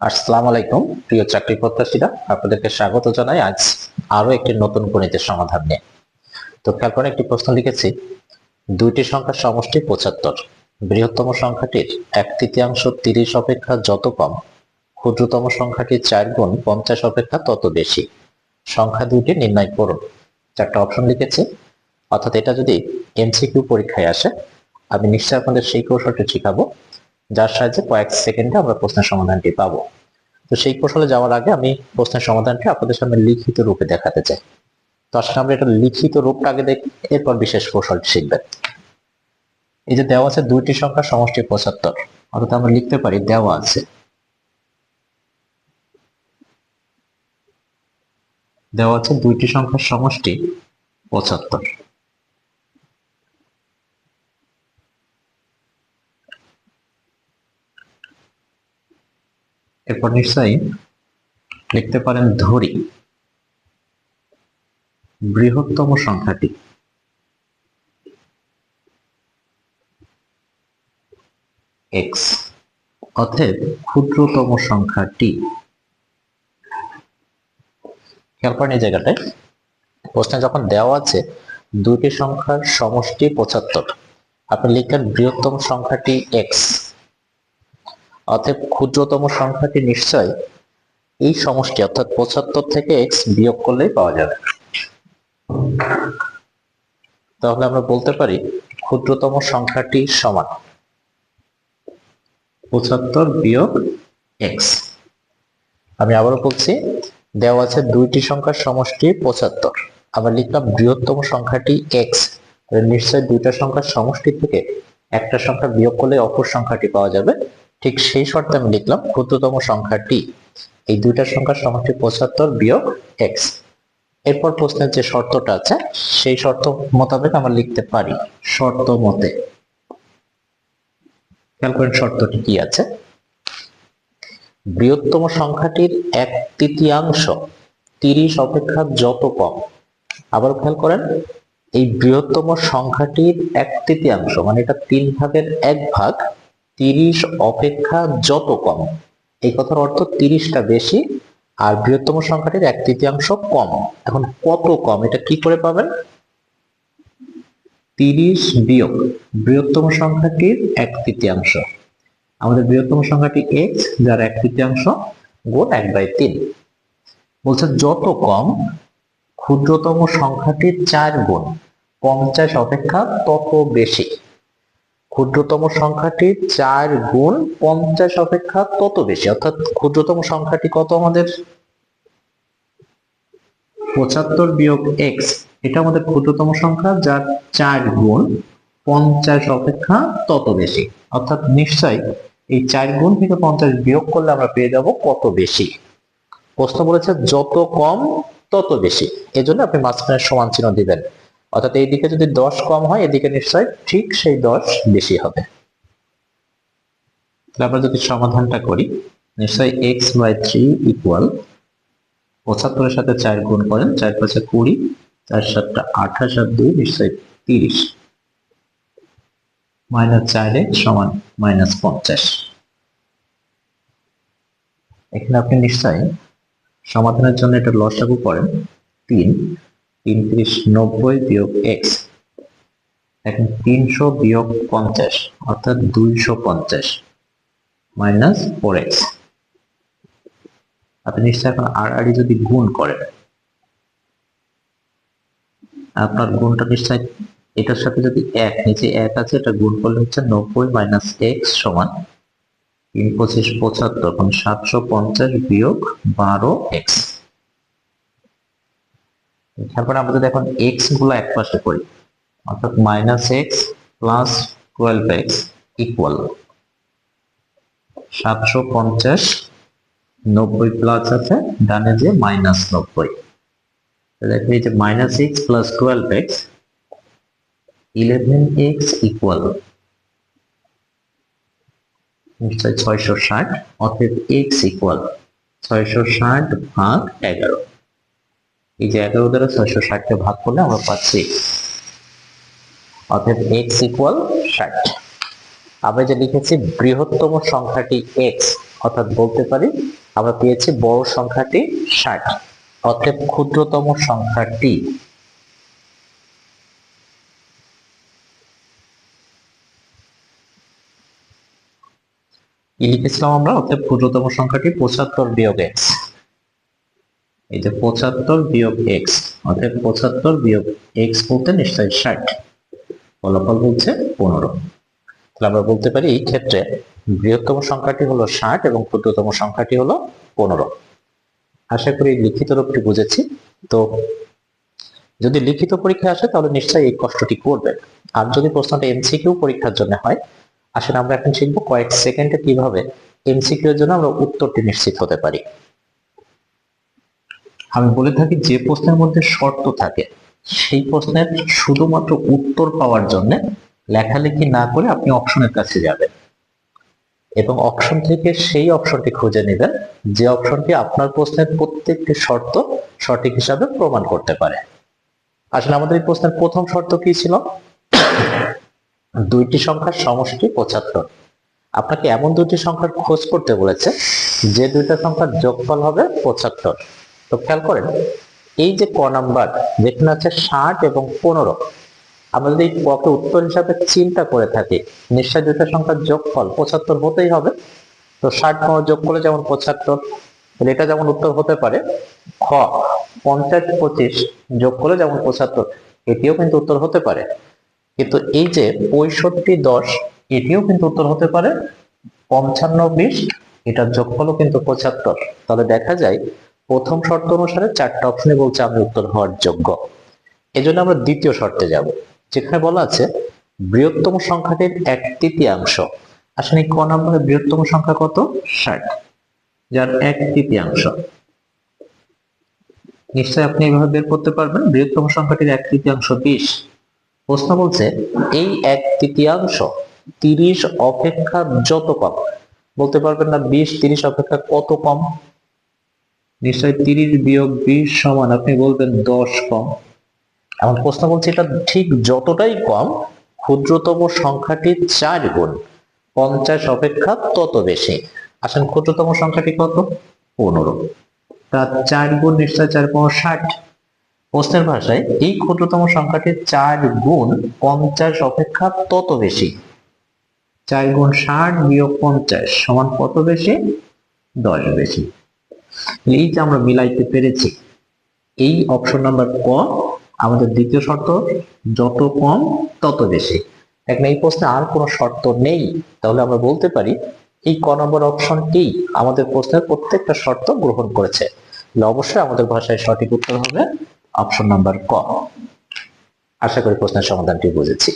আসসালামু আলাইকুম প্রিয় চাকরি প্রত্যাশীরা, আপনাদেরকে স্বাগত জানাই আজ আরো একটি নতুন গণিতের সমাধান নিয়ে। তো খেয়াল করে একটি প্রশ্ন লিখেছি, দুইটি সংখ্যার সমষ্টি 75, বৃহত্তম সংখ্যাটির 1/3 30 অপেক্ষা যত কম, ক্ষুদ্রতম সংখ্যাটির 4 গুণ 50 অপেক্ষা তত বেশি, সংখ্যা দুইটি নির্ণয় করুন। চারটা অপশন লিখেছি, অর্থাৎ এটা যদি এমসিকিউ পরীক্ষায় আসে আমি নিশ্চয়ই আপনাদের সেই কৌশলটি শিখাবো, যার সাহায্যে কয়েক সেকেন্ডে আমরা প্রশ্নের সমাধানটি পাবো। তো সেই কৌশলে যাওয়ার আগে আমি প্রশ্নের সমাধানটি আপনাদের সামনে লিখিত রূপে দেখাতে চাই। তো আসলে আমরা এটা লিখিত রূপটা আগে দেখি, এরপর বিশেষ কৌশলটি শিখবেন। এই যে দেওয়া আছে দুইটি সংখ্যার সমষ্টি 75, অর্থাৎ আমরা লিখতে পারি দেওয়া আছে দুইটি সংখ্যার সমষ্টি 75। এরপর নিশ্চয়ই লিখতে পারেন ধরি বৃহত্তম সংখ্যাটি x, অতএব ক্ষুদ্রতম সংখ্যাটি। খেয়াল করেন এই জায়গাটায় প্রশ্নে যখন দেওয়া আছে দুইটি সংখ্যার সমষ্টি 75, আপনি লিখলেন বৃহত্তম সংখ্যাটি x, অতএব ক্ষুদ্রতম সংখ্যাটি নিশ্চয় এই সমষ্টি অর্থাৎ 75 থেকে x বিয়োগ করলেই পাওয়া যাবে। তাহলে আমরা বলতে পারি ক্ষুদ্রতম সংখ্যাটি সমান 75 বিয়োগ x। আমি আবারও বলছি, দেওয়া আছে দুইটি সংখ্যার সমষ্টি 75, আবার লিখলাম বৃহত্তম সংখ্যাটি x, নিশ্চয় দুইটা সংখ্যার সমষ্টি থেকে একটা সংখ্যা বিয়োগ করলে অপর সংখ্যাটি পাওয়া যাবে। ঠিক সেই শর্তে আমি লিখলাম ক্ষুদ্রতম সংখ্যাটি, এই দুইটা সংখ্যার সমষ্টি 75 বিয়োগ x। এরপর প্রশ্নের যে শর্তটা আছে সেই শর্ত মোতাবেক আমরা লিখতে পারি শর্ত মতে। খেয়াল করেন শর্তটি কি আছে, বৃহত্তম সংখ্যাটির 1/3 30 অপেক্ষা যত কম। আবার খেয়াল করেন এই বৃহত্তম সংখ্যাটির 1/3 মানে এটা 3 ভাগের 1 ভাগ 30 অপেক্ষা যত কম। এই কথার অর্থ 30টা বেশি আর বৃহত্তম সংখ্যাটির 1/3 কম। এখন কত কম এটা কি করে পাবেন, 30 বিয়োগ বৃহত্তম সংখ্যাটির 1/3, আমাদের বৃহত্তম সংখ্যাটি x যার 1/3 গুণ 1/3। বলছে যত কম ক্ষুদ্রতম সংখ্যাটির 4 গুণ 50 অপেক্ষা তত বেশি, ক্ষুদ্রতম সংখ্যাটির 4 গুণ 50 অপেক্ষা তত বেশি, অর্থাৎ ক্ষুদ্রতম সংখ্যাটি কত আমাদের 75 বিয়োগ x, এটা আমাদের ক্ষুদ্রতম সংখ্যা যার 4 গুণ 50 অপেক্ষা তত বেশি, অর্থাৎ নিশ্চয় এই 4 গুণ থেকে 50 বিয়োগ করলে আমরা পেয়ে যাব কত বেশি। প্রশ্ন বলেছে যত কম তত বেশি, এজন্য আপনি মাঝখানে সমান চিহ্ন দিবেন, অর্থাৎ এই দিকে যদি 10 কম হয় এদিকে নিশ্চয় ঠিক সেই 10 বেশি হবে। আমরা যদি সমাধানটা করি, নিশ্চয় x/3 ইকুয়াল 75 এর সাথে 4 গুণ করেন, 4 × 5 = 20, 4 × 7 = 28 আর 2 নিশ্চয় 30, -4x = -50। এখানে আপনি নিশ্চয় সমাধানের জন্য এটা লসাগু করেন, 3 3 × 90 বিয়োগ x, এখন 300 বিয়োগ 50 অর্থাৎ 250 -4x। আপনি নিশ্চয় এখন আড়াআড়ি যদি গুণ করেন, আপনার গুণটা নিশ্চয় এটার সাথে যদি এক নিচে 1 আছে এটা গুণ করলে হচ্ছে 90 - x সমান 3 × 25 = 75, এখন 750 বিয়োগ 12x। তারপর আমরা যদি এখন x গুলো এক পাশে করি, অর্থাৎ -x + 12x ইকুয়াল 750, 90 প্লাস আছে ডানে যে -90, দেখো এই যে -x + 12x 11x ইকুয়াল নিশ্চয় 660, অতএব x ইকুয়াল 660 ভাগ 11। এই যে 11 দ্বারা 660 কে ভাগ করলে আমরা পাচ্ছি, অতএব x ইকুয়াল 60। আমরা যে লিখেছি বৃহত্তম সংখ্যাটি x, অর্থাৎ বলতে পারি আমরা পেয়েছি বড় সংখ্যাটি 60, অতএব ক্ষুদ্রতম সংখ্যাটি কি লিখেছিলাম আমরা, অতএব ক্ষুদ্রতম সংখ্যাটি 75 বিয়োগ এক্স। এই যে 75 বিয়োগ এক্স, অতএব 75 বিয়োগ এক্স বলতে নিশ্চয়ই 60, ফলাফল বলছে 15। তাহলে আমরা বলতে পারি এই ক্ষেত্রে বৃহত্তম সংখ্যাটি হলো 60 এবং ক্ষুদ্রতম সংখ্যাটি হলো 15। আশা করি লিখিত রূপটি বুঝেছি। তো যদি লিখিত পরীক্ষা আসে তাহলে নিশ্চয়ই এই কষ্টটি করবেন। আর যদি প্রশ্নটা এমসিকিউ পরীক্ষার জন্য হয়, আসলে আমরা এখন শিখবো কয়েক সেকেন্ডে কিভাবে এমসিকিউ এর জন্য আমরা উত্তরটি নিশ্চিত হতে পারি। আমি বলে থাকি যে প্রশ্নের মধ্যে শর্ত থাকে সেই প্রশ্নের শুধুমাত্র উত্তর পাওয়ার জন্য লেখালেখি না করে আপনি অপশনের কাছে যাবেন এবং অপশন থেকে সেই অপশনটি খুঁজে নেবেন যে অপশনটি আপনার প্রশ্নের প্রত্যেকটি শর্ত সঠিক হিসাবে প্রমাণ করতে পারে। আসলে আমাদের এই প্রশ্নের প্রথম শর্ত কি ছিল? দুইটি সংখ্যার সমষ্টি 75। আপনাকে এমন দুইটি সংখ্যার খোঁজ করতে বলেছে যে দুইটা সংখ্যার যোগফল হবে 75। তো খেয়াল করেন এই যে ক নাম্বার যেখানে আছে 60 এবং 15, আমরা যদি ককে উত্তর হিসাবে চিন্তা করে থাকি নিশ্চয় দুইটা সংখ্যার যোগফল 75 হতেই হবে। তো 60 যোগ করলে যেমন 75, এটা যেমন উত্তর হতে পারে। খ 50 25 যোগ করলে যেমন 75, এটিও কিন্তু উত্তর হতে পারে। কিন্তু এই যে 65 10, এটিও কিন্তু উত্তর হতে পারে। 55 20, এটার যোগফলও কিন্তু 75। তাহলে দেখা যায় প্রথম শর্ত অনুসারে চারটা অপশনে বলছে আমি উত্তর হওয়ার যোগ্য। এজন্য আমরা দ্বিতীয় শর্তে যাব, যেখানে বলা আছে বৃহত্তম সংখ্যাটির 1/3। আসলে ক নম্বরে বৃহত্তম সংখ্যা কত? 60, যার 1/3। নিশ্চয় আপনি এভাবে বের করতে পারবেন। বৃহত্তম সংখ্যাটির 1/3 20। প্রশ্ন বলছে এই 1/3 30 অপেক্ষা যত কম। বলতে পারবেন না 20 30 অপেক্ষা কত কম? নিশ্চয় 30 বিয়োগ 20 সমান আপনি বলবেন 10 কম। এখন প্রশ্ন বলছে এটা ঠিক যতটাই কম, ক্ষুদ্রতম সংখ্যাটি 4 গুণ 50 অপেক্ষা তত বেশি। আসলে ক্ষুদ্রতম সংখ্যাটি কত? 15। তা 4 গুণ নিশ্চয় 4 × 60। প্রশ্নের ভাষায় এই ক্ষুদ্রতম সংখ্যাটি 4 গুণ 50 অপেক্ষা তত বেশি। 4 গুণ 60 বিয়োগ 50 সমান কত বেশি? 10 বেশি। এই যে আমরা মিলাইতে পেরেছি, এই অপশন নাম্বার ক আমাদের দ্বিতীয় শর্ত, যত কম তত বেশি। এখন এই প্রশ্নে আর কোনো শর্ত নেই, তাহলে আমরা বলতে পারি এই ক নম্বর অপশনটি আমাদের প্রশ্নের প্রত্যেকটা শর্ত গ্রহণ করেছে। অবশ্যই আমাদের ভাষায় সঠিক উত্তর হবে অপশন নাম্বার ক। আশা করি প্রশ্নের সমাধানটি বুঝেছি।